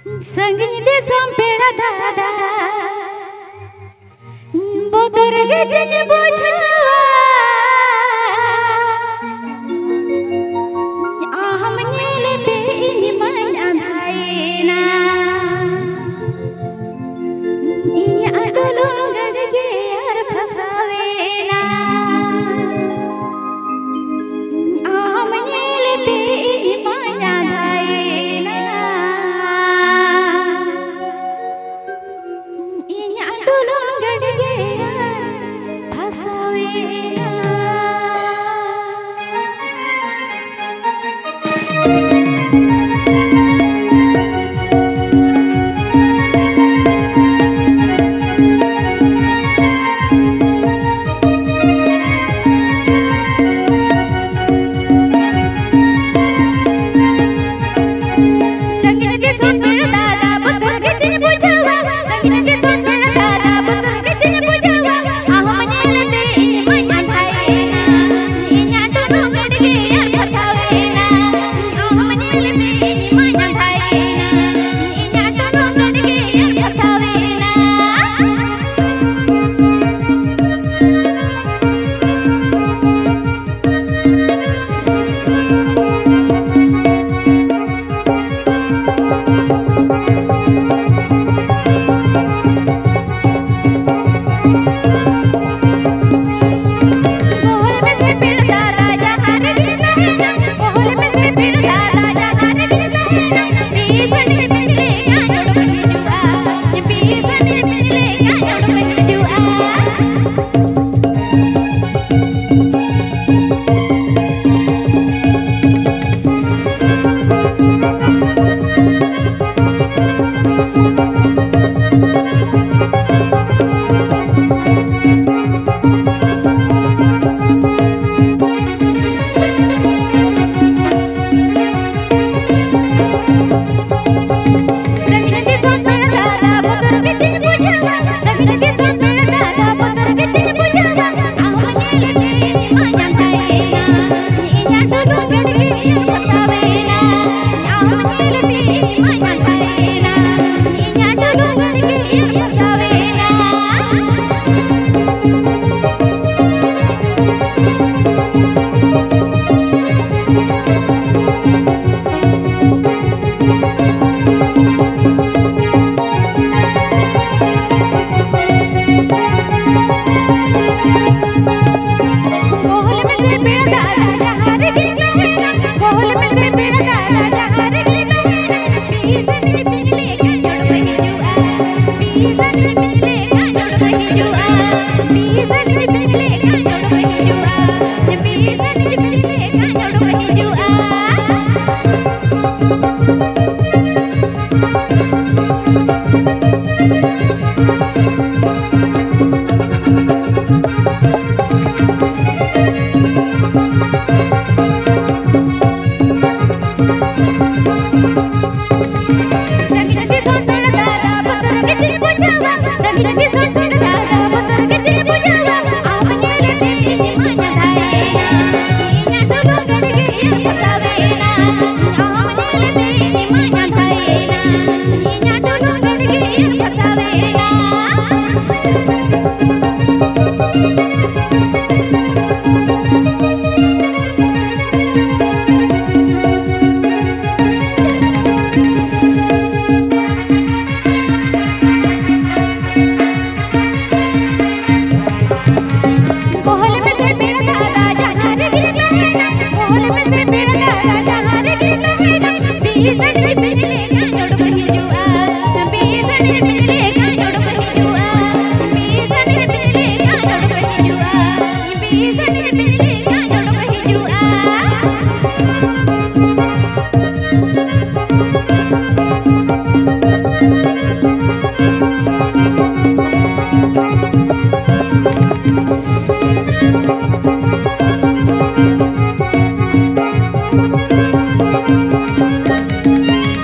संगीन दे संपेड़ा दादा बोतर के जन बोझवा आहम नीलते इन मन आधायना इन आडोलों गड़गे यार फसावेना आहम नीलते इन मन आधायना इन आडोलों गड़गे यार फसावेना।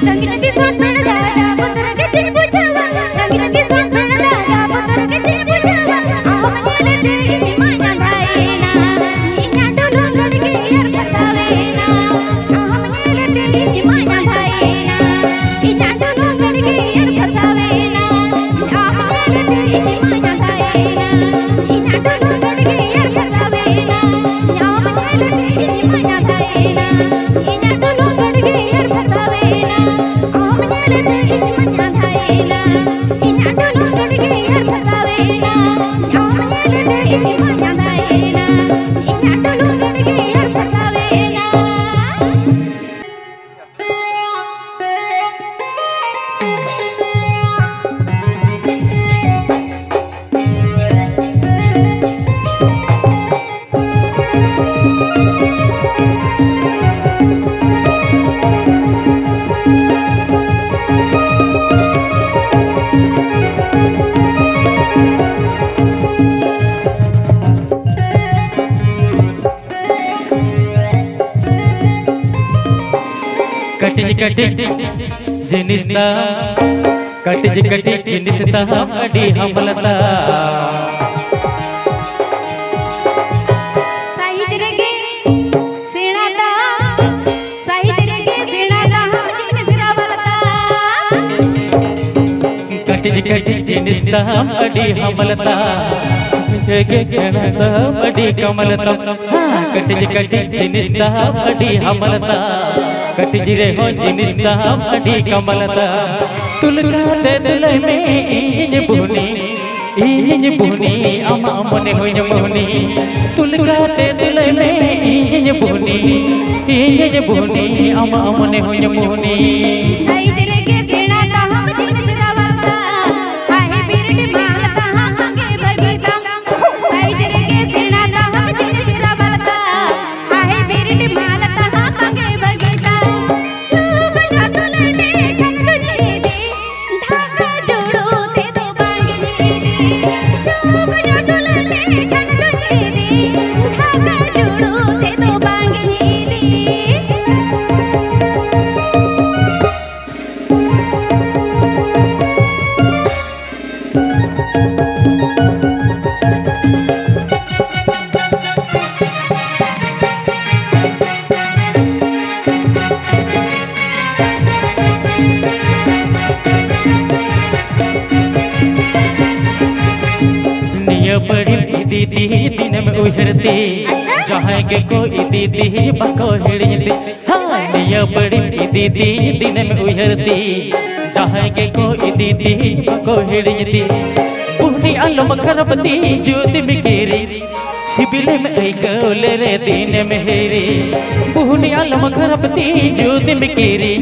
संगीत कटिज जिनिस कटिज कटिज जिनिस अड़ी हमलता साइज रेगे सेणादा साइज रेगे सेणादा जिनिस रावलता कटिज कटिज जिनिस अड़ी हमलता बड़ी कमलता कटिज कटिज जिनिस अड़ी हमलता कटिज रे हो जिनिस अड़ी कमलता तुलगाते दिल में इंज बुनी अमा मने होय मोहनी तुलगाते दिल में इंज बुनी अमा मने होय मोहनी साइज रेगे सेणादा हम जिनिस रावलता हाय बिरड मालता आगे बगीता साइज रेगे सेणादा हम जिनिस रावलता हाय बिरड मालता आगे बगीता चुप जा तुले खन तुझे दे ढाका जोड़ो ते दो बांगनी दे चुप जा तुले खन तुझे दे ढाका जोड़ो ते दो बांगनी दे बड़ी दीदी दिन में उहरती जहाँ के कोई दीदी बको हिड़ती बड़ी दीदी दिन में उहरती जहाँ के कोई दीदी बको हिड़ती बुहनी आलम खरबती ज्योति बिकेरी सिबिले में कौले रे दिन में हेरी बुहनी आलम खरबती ज्योति बिकेरी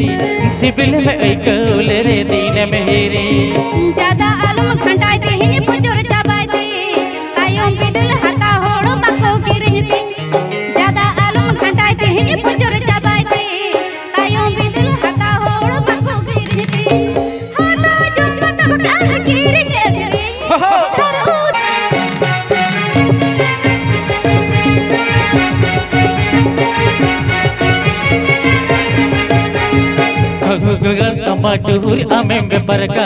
सिबिले में कौले रे दिन में हेरी ज्यादा आलम खंडाई दे ही पुजोर चाबाई दे तायों बिदल हता होड़ो बको गिरती ज्यादा आलम खंडाई दे ही पुजोर चाबाई दे तायों बिदल हता होड़ो बको गिरती हता जुम्मा तब काल गिर जगरे टमाटूर आमे में बरका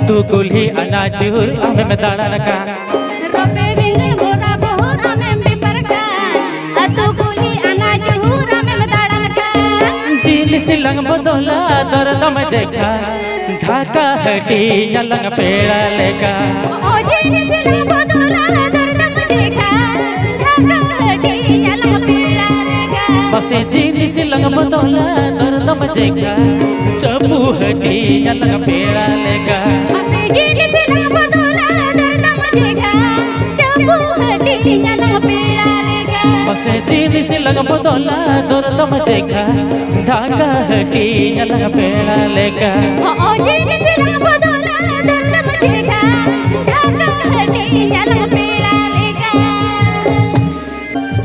तू कुल्ही अनाजूर आमे में दाड़नका रोपे बिंगन बोरा बोर आमे में बरका तू कुल्ही अनाजूर आमे में दाड़नका जील से लंग बदोला दर्द में देखा ढाका हटी लंग पेड़ा लेका ओ जील से लंग बदोला दर्द में देखा ढाका हटी लंग पेड़ा लेका बसे जील से लंग बदोला दर्द में देखा चबू हटी लंग पेड़ा लेका बसे जील से लंग बदोला दर्द में देखा चबू हटी लंग पेड़ा लेका बसे जील से लंग बदोला दर्द में देखा ढाका हटी लंग पेड़ा लेका ओ जील से लंग बदोला दर्द में देखा ढाका हटी लंग पेड़ा लेका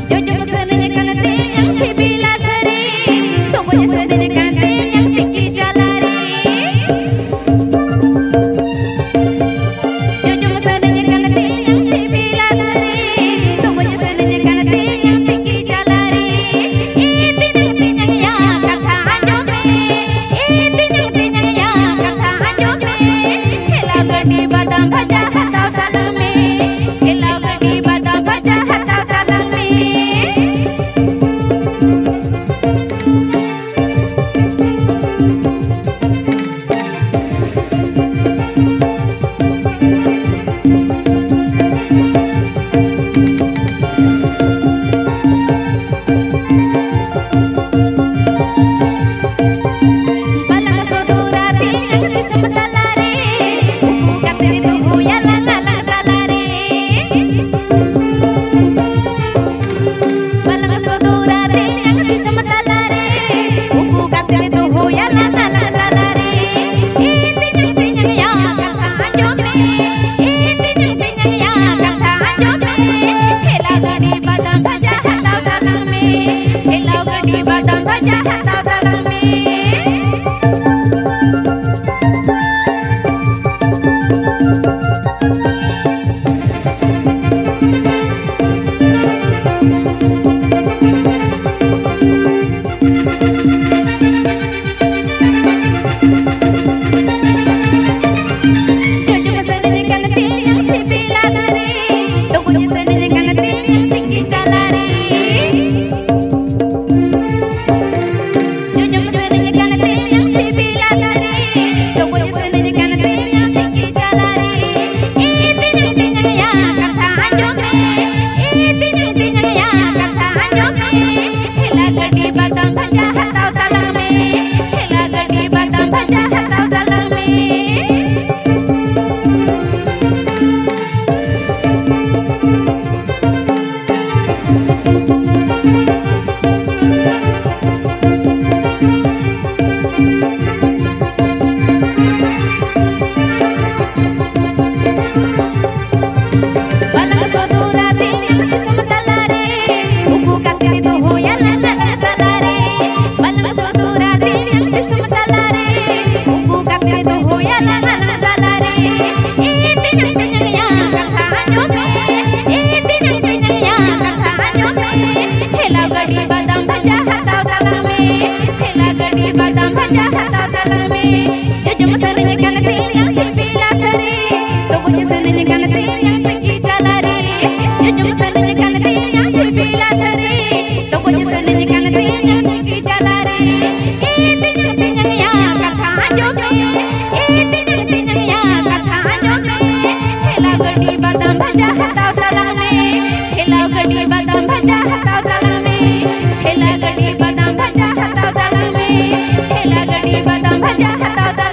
जो जो मसन निकलते yang si bila seri तो मुझे सदन कहते yang टिकी चला रे जो जो मसन निकलते yang si bila seri तो मुझे सदन कहते yang टिकी चला रे इतनी तिनंग या कथा जो में इतनी तिनंग या कथा जो में खेला गड्डी बादाम भजा हताव तलंग में खेला गड्डी बादाम भजा हताव तलंग में भजा हताव तलंग में जुजुम सन जगन तेरियां से पीला सरे तो बुझ सन जगन तेरियां टकी चला रे जुजुम सन जगन तेरियां से पीला सरे तो बुझ सन जगन तेरियां टकी चला रे ए तिजंग तिजंग या कथा जो में ए तिजंग तिजंग या कथा जो में ठेला गड्डी बादाम भजा हताव तलंग में ठेला गड्डी बादाम भजा हताव तलंग में ठेला गड्डी बादाम भजा हताव तलंग में ठेला गड्डी बादाम भजा हताव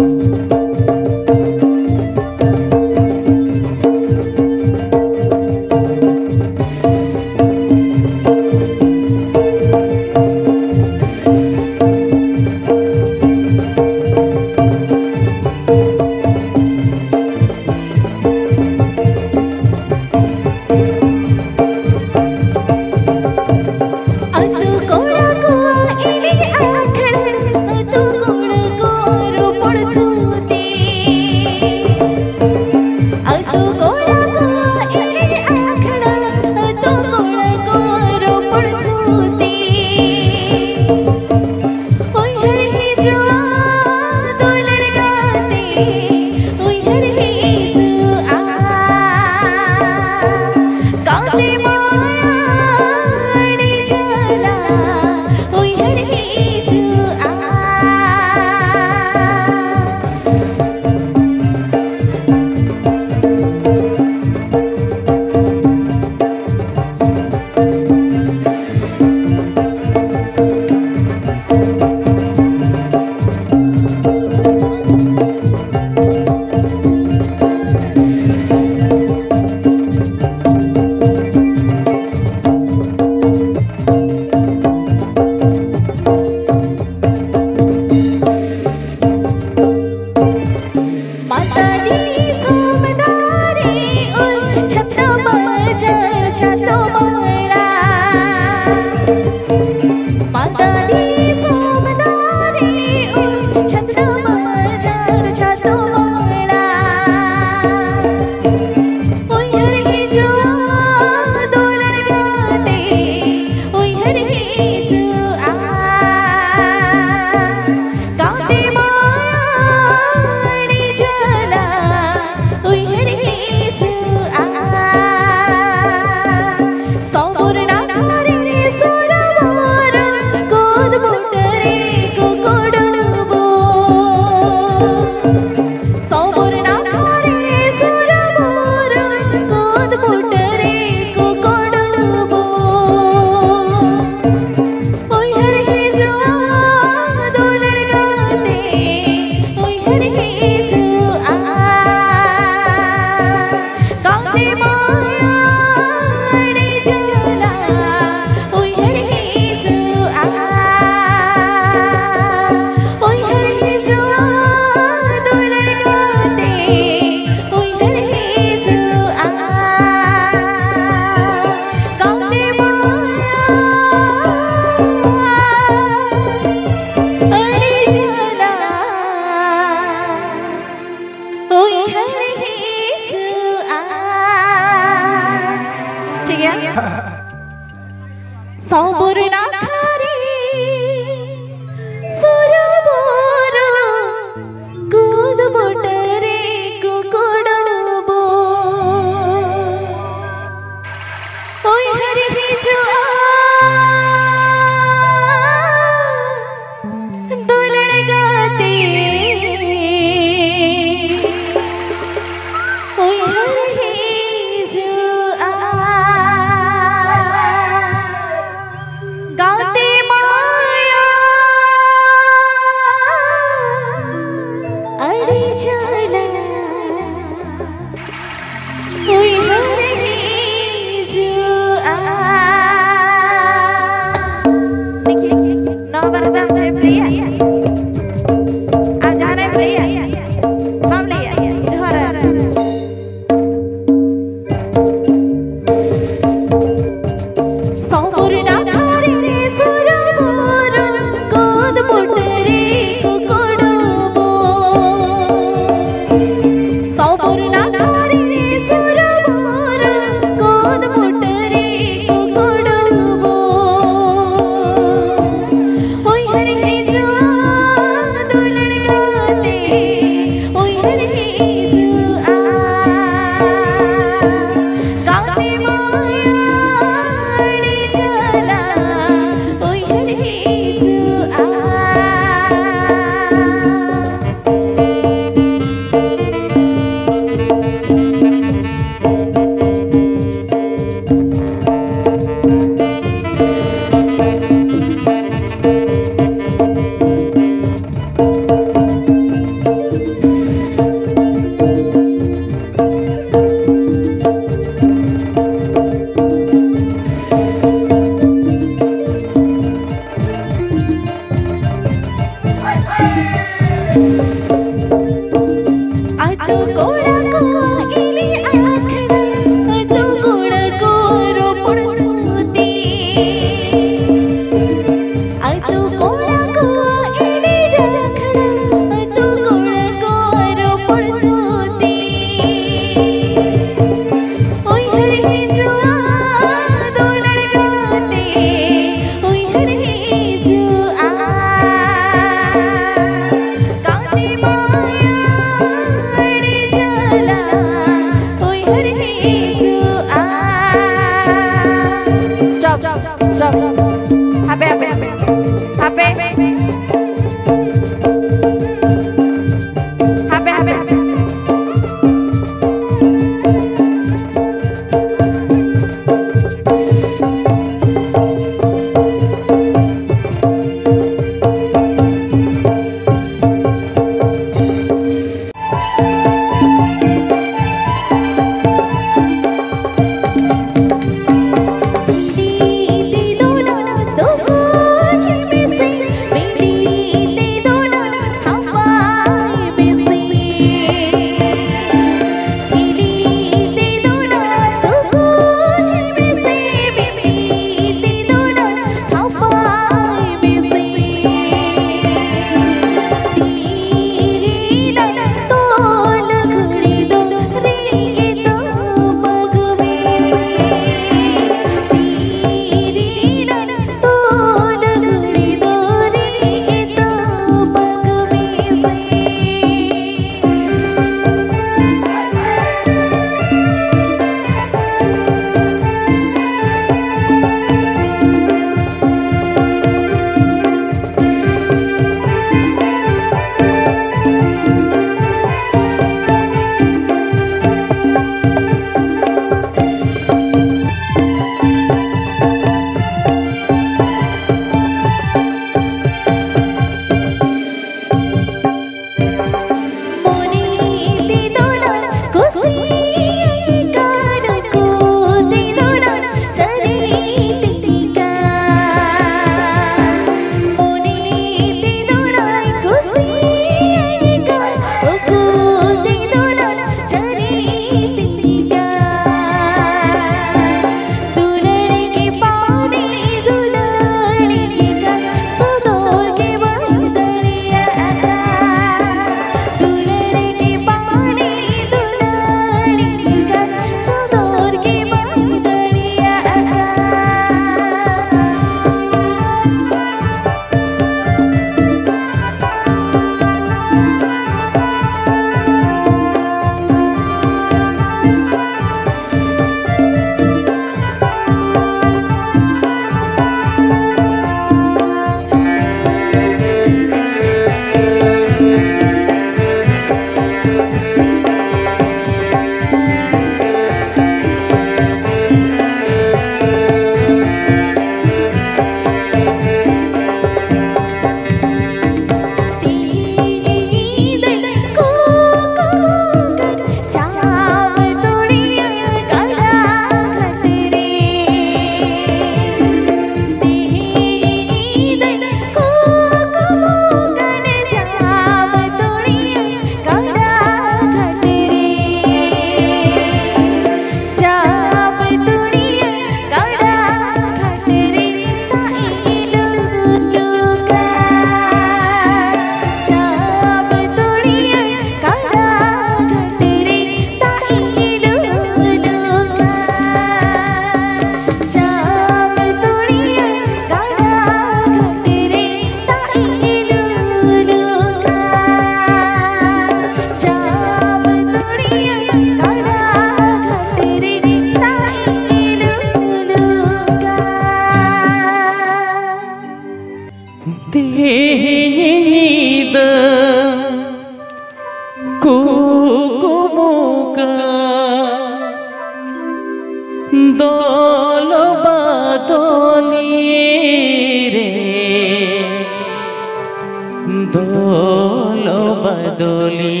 दोलो बदोली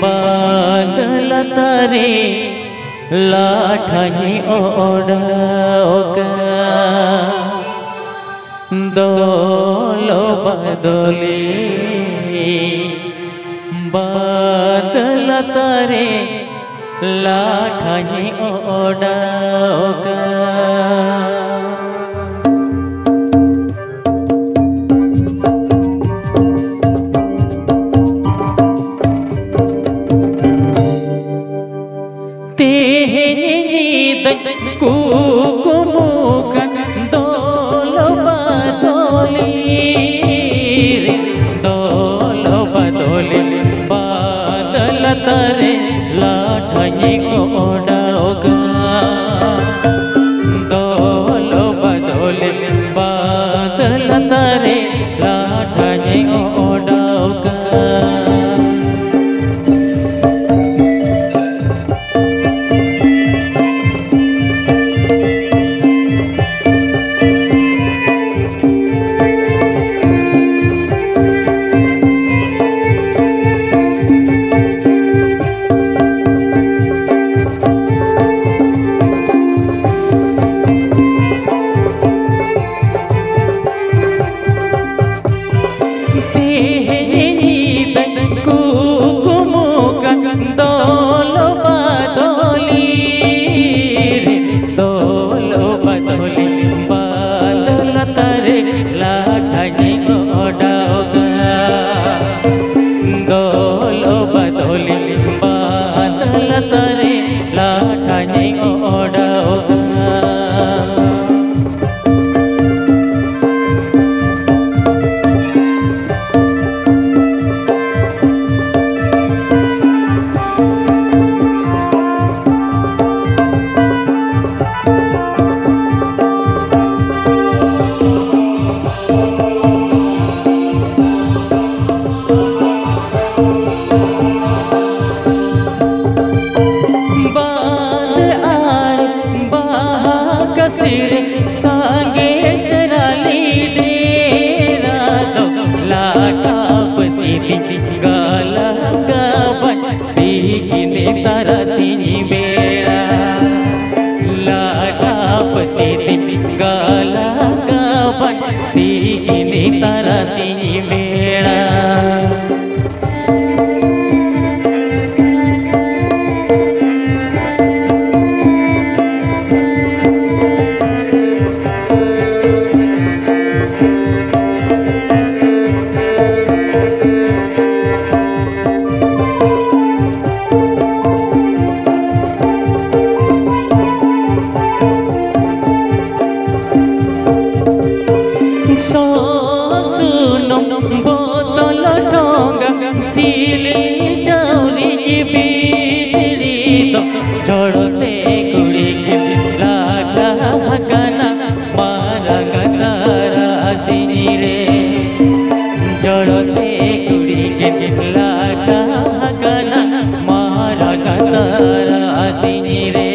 बादल तारे लाठाई ओढ़ोगा दोलो बदोली बादल तारे लाठाई ओढ़ोगा। कुमुकन दोलो बदोली रे दोलो बदोली बादल तारे लाठाई ओढ़ोगा दोलो बदोली बादल तारे लाठाई ओढ़ोगा। दोलो बदोली रे दोलो बदोली बादल तारे लाठाई ओढ़ोगा दोलो बदोली बादल तारे लाठाई ओढ़ोगा। सांगे शराली डेरा दो लाटा पसीदी गाला गावन दीकिने तारा सिनी बेड़ा लाटा पसीदी गाला गावन दीकिने तारा सिनी बेड़ा। बोतल डोंगा सिले जाऊरी बिजली तो झड़ते गुड़ी के लाटा हगना मारा गतारा सिनी रे झड़ते गुड़ी के लाटा हगना मारा गतारा सिनी रे।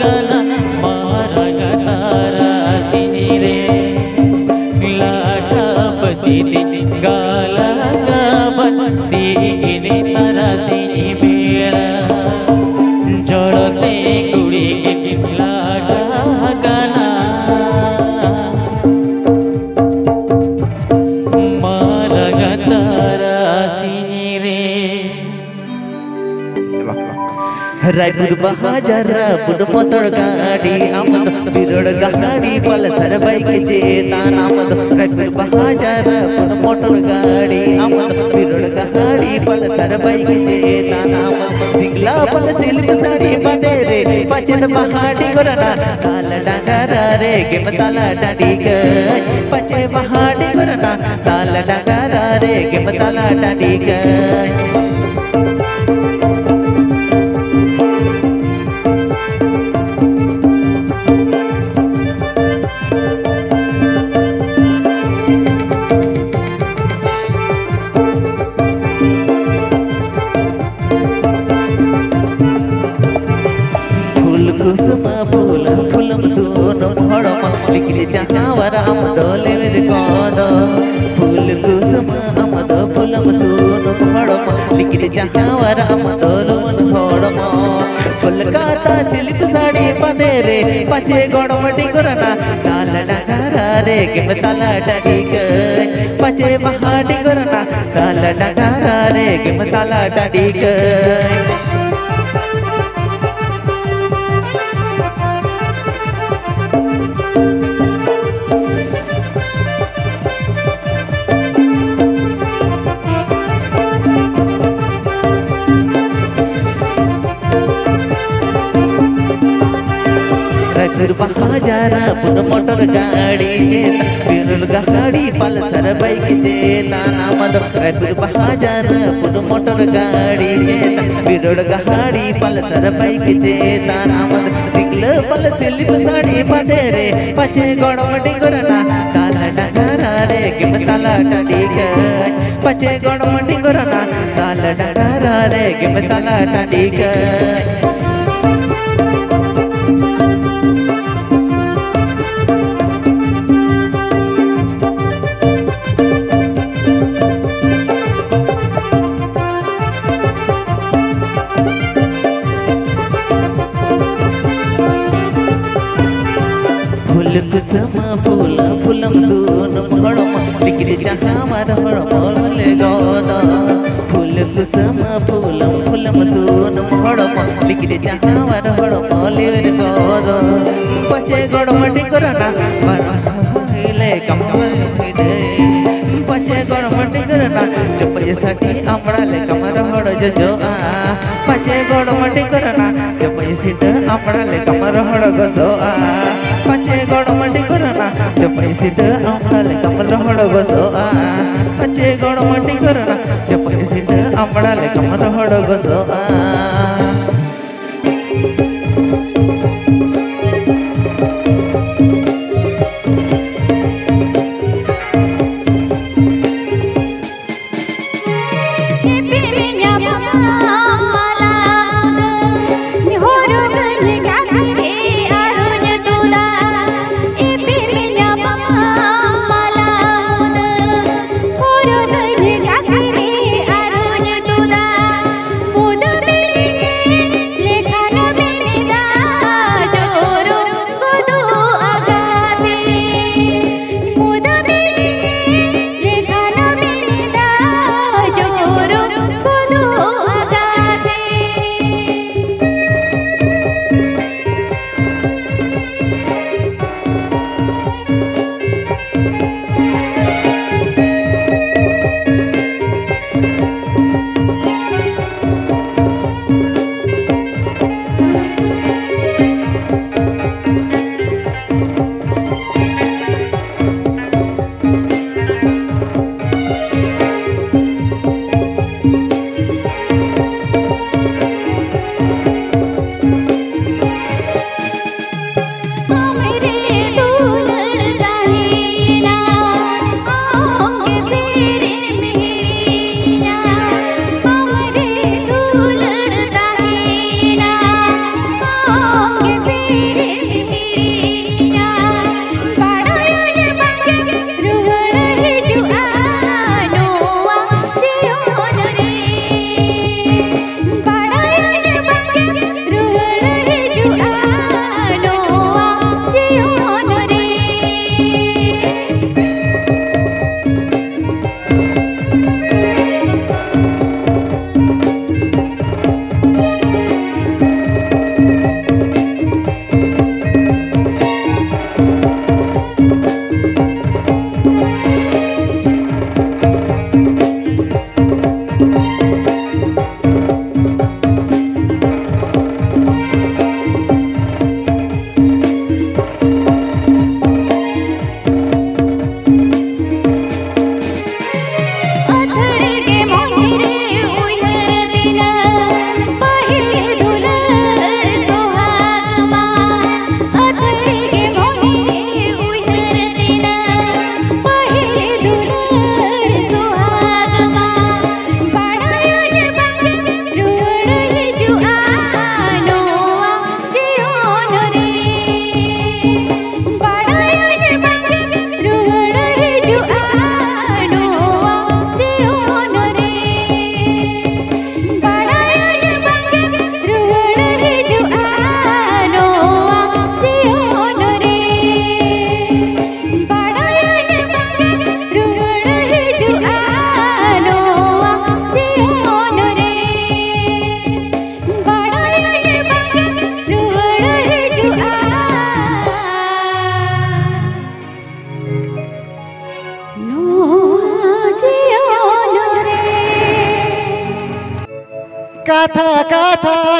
गाना मारा गातारा सिरे लाटा बसीती गाला गाबती इने तारा सिनी बेड़ा जड़ते कुड़ी लाटा गाना मारा गातारा सिरे रायपुर बाजार पुन मोटर गाड़ी आमद बिरड़ गाड़ी पल्सर बाइक चेता नामद रायपुर बाजार पुन मोटर गाड़ी आमद बिरड़ गाड़ी पल्सर बाइक चेता नामद सिंगला पल सिल्क साड़ी बांधे रे पचन पहाड़ी करना ताल डांगरा रे के मताला डांडी गई पचे पहाड़ी करना ताल डांगरा रे के मताला डांडी गई कुसुम फूल फूलम सोनो हड़म लिखले चावर आमद लेवेर कद फूल कुसुम आमद फूलम सोनो हड़म लिखले चावर आमद लोन हड़म कोलकाता सिल्क साड़ी बांधे रे पचे गड़मटी करना ताल डांगरा रे के ताला डांडी गई पचे पहाड़ी करना ताल डांगरा रे के ताला डांडी गई रायपुर बाजार पुन मोटर गाड़ी चेता बिरड़ गाड़ी पल्सर बाइक चेता नामद रायपुर बाजार पुन मोटर गाड़ी चेता बिरड़ गाड़ी पल्सर बाइक चेता नामद सिंगल पल सिल्क साड़ी बांधे रे पचे गड़मटी करना ताल डांगरा रे के ताला डांडी गई पचे गड़मटी करना ताल डांगरा रे के ताला डांडी गई कुसुम फूल फूलम सोनम हड़म लिखले चावर हड़म ले गद फूल कुसुम फूलम फूलम सोनम हड़म लिखले चावर हड़म ले गद पचे गड़मटी करना ले कम दे पचे गड़मटी करना चपये साठी आमड़ा ले कमर हड़ जो आ पचे गड़मटी करना चपये सीट आमड़ा ले कमर हड़ गसो आ पचे गड़मटी करना चपये सीट आमड़ा ले कमर हड़ गसो आ पचे गड़मटी करना चपये सीट आमड़ा ले कमर हड़ गसो आ Muda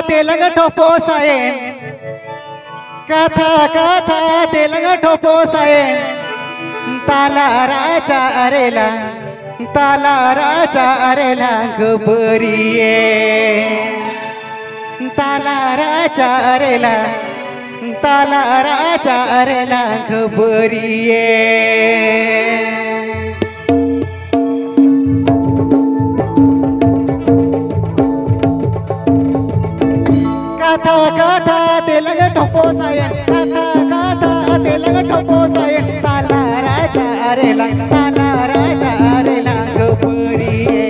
तेलंग ठोपो सायन कथा कथा तेलंग ठोपो सायन ताला राजा अरेला खबरिये ताला राजा अरेला खबरिये कथा कथा तेलंग ठोपो सायन कथा कथा तेलंग ठोपो सायन ताला राजा अरेला खबरिये ताला राजा अरेला खबरिये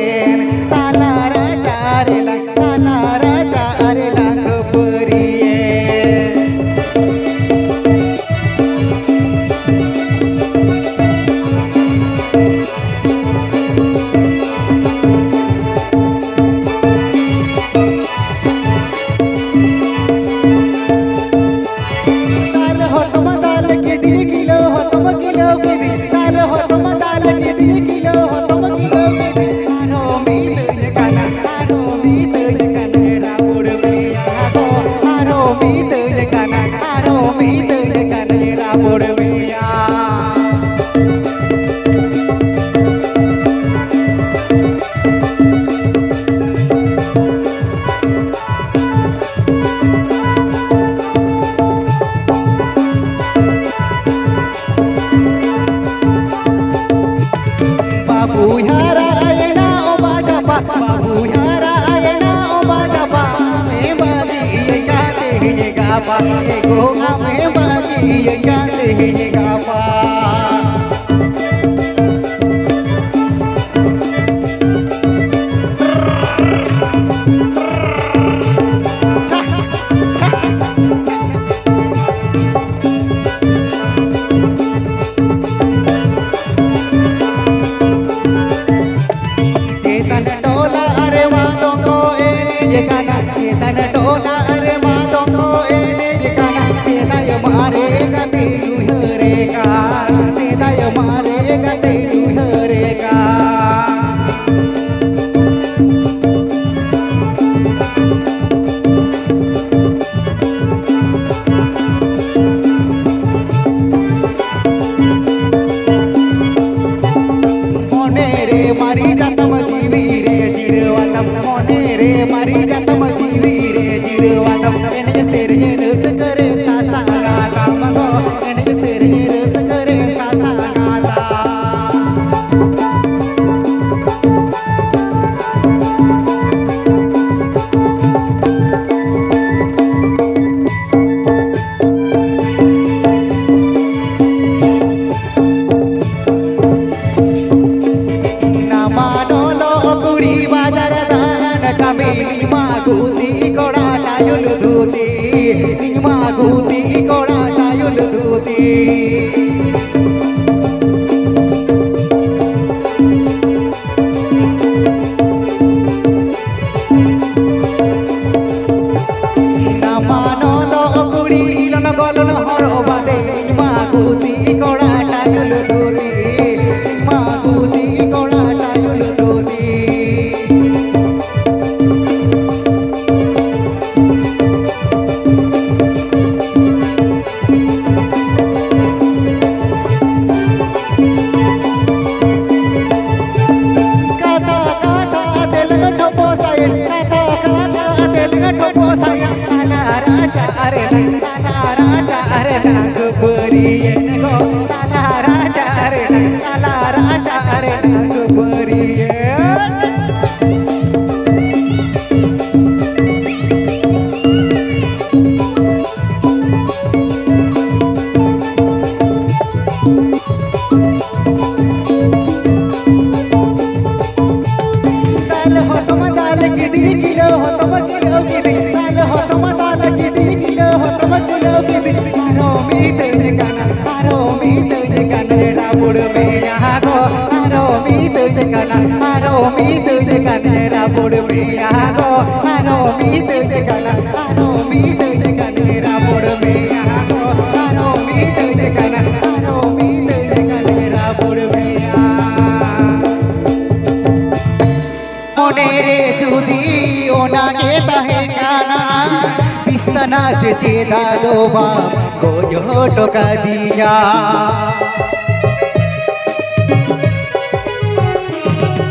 बिस्ताना से चेदा दो बाम गोयो टोका दिया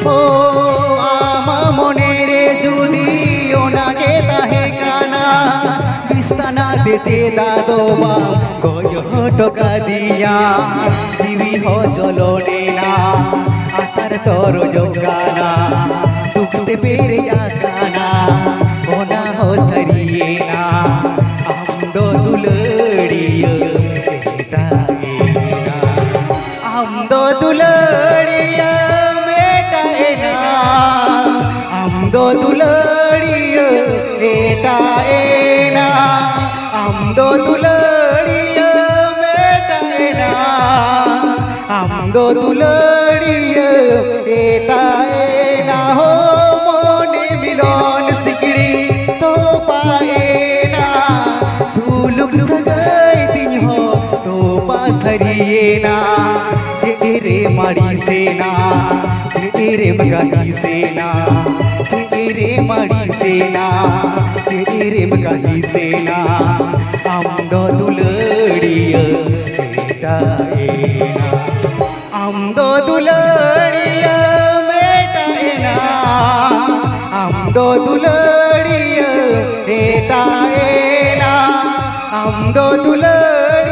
ओ आमा मोने रे जुदी ओना के ताहे काना बिस्ताना से चेदा दो बाम गोयो टोका दिया जीवी हो जलोने ना आसार तोरो जोगाना दुखते पेरे आकाना ओना हो सरिये ना हम दो दुलड़िया मेटाएना हम दो दुलड़िया मेटाएना हम दो दुलड़िया मेटाएना हम दो दुलड़िया मेटाएना हम दो दुलड़िया मेटाएना हो मोने मिलोन सिकड़ी तो पाएना झूलुक सगाई दिन हो तो पासरिएना जेरे माड़ी सेना जेरे मगाही सेना जेरे माड़ी सेना जेरे मगाही सेना हम दो दुलड़िया मेटाएना हम दो दुलड़िया मेटाएना हम दो दुलड़िया मेटाएना हम दो दुलड़िया